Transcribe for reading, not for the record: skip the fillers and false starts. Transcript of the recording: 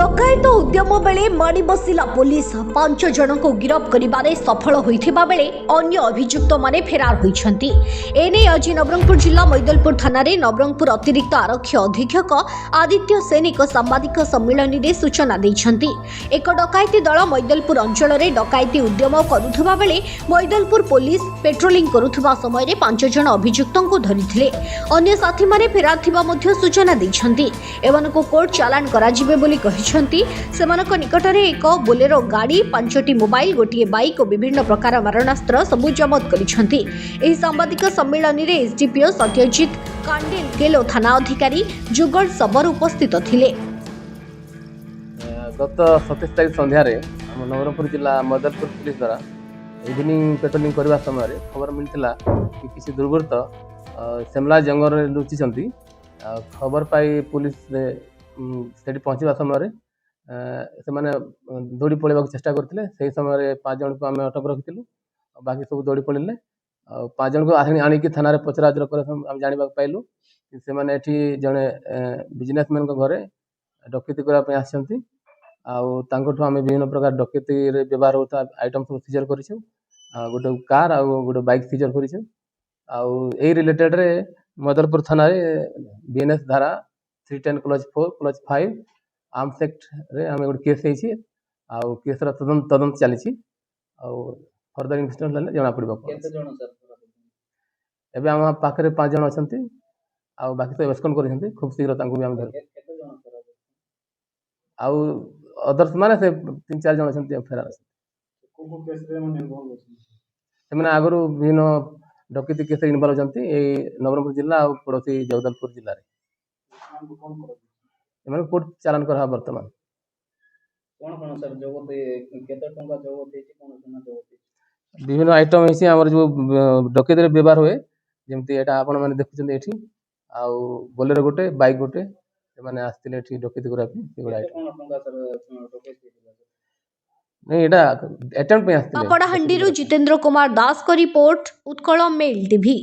डकायत उद्यम बेले माड़ी बसिला पुलिस 5 जन को गिरफ्त करिबारे सफल होइथिबा बेले अन्य अभियुक्त माने फरार होइछंती। एने आज नवरंगपुर जिला मैदलपुर थाना रे नवरंगपुर अतिरिक्त आरक्षी अधीक्षक आदित्य सेन एक सांबादिक सम्मेलन रे सूचना दैछंती। एक डकायती दल मैदलपुर अंचल रे डकायती उद्यम करुथबा बेले मैदलपुर पुलिस पेट्रोलिंग करुथबा समय रे 5 जन अभियुक्तों को धरिथिले। अन्य साथी माने फरार थिबा मध्ये सूचना दैछंती। एवनको कोर्ट चालान कराजिबे बोली कहिछंती। सेमानक निकटरे एक बोलेरो गाड़ी 5टी मोबाइल गोटिए बाइक और विभिन्न प्रकार मारणास्त्र सबु जबत करिछंती। एही सांबादिक सम्मेलन रे एसडीपीओ सत्यजित कांडेल केलो थाना अधिकारी जुगल सबर उपस्थित थिले। गत 27 तारिख संध्यार नवरंगपुर जिला मैदलपुर पुलिस द्वारा इवनिंग पेट्रोलिंग करने समय खबर मिलता कि किसी दुर्वृत्त सेमला जंगल में लुचिंट। खबर पाई पुलिस से पहुँचवा समय से दौड़ी पड़े चेष्टा करते। से समय 5 जन को आम अटक रखी बाकी सब दौड़ी पड़े। 5 जन को आणिक थाना पचरा आम जाना पाइलु से जड़े बिजनेसमैन घरे डकैती करने आसछंती। आम विभिन्न प्रकार डकैती व्यवहार होता आइटम सब सीजर कर गोटे कार आ गोटे बाइक सीजर कर रिलेटेड रे मैदलपुर थाना बीएनएस धारा 310 क्लज 4 क्लज 5 आर्म्स एक्ट रे आम गोटे केस होती। केस तदंत चली फर्दर इन्वेस्टिगेशन जना पड़ा एवं आम पाखे 5 जन अच्छा बाकी तो एब्सकॉन्ड कर खूब शीघ्र अदर्स माने से 3-4 जन अच्छा फेरार से आगुरी विभिन्न डकैती केस इनवल्व होती नवरंगपुर जिला और पड़ोसी जगदलपुर जिले में कोर्ट चालान करा बर्तमान विभिन्न आइटम है जो डकैती व्यवहार हुए जमती आपण मैंने देखुं ये बोलेरो गोटे बाइक गोटे से आसते डकैती पापड़ाहांडी जितेंद्र कुमार दास को रिपोर्ट उत्कल मेल टीवी।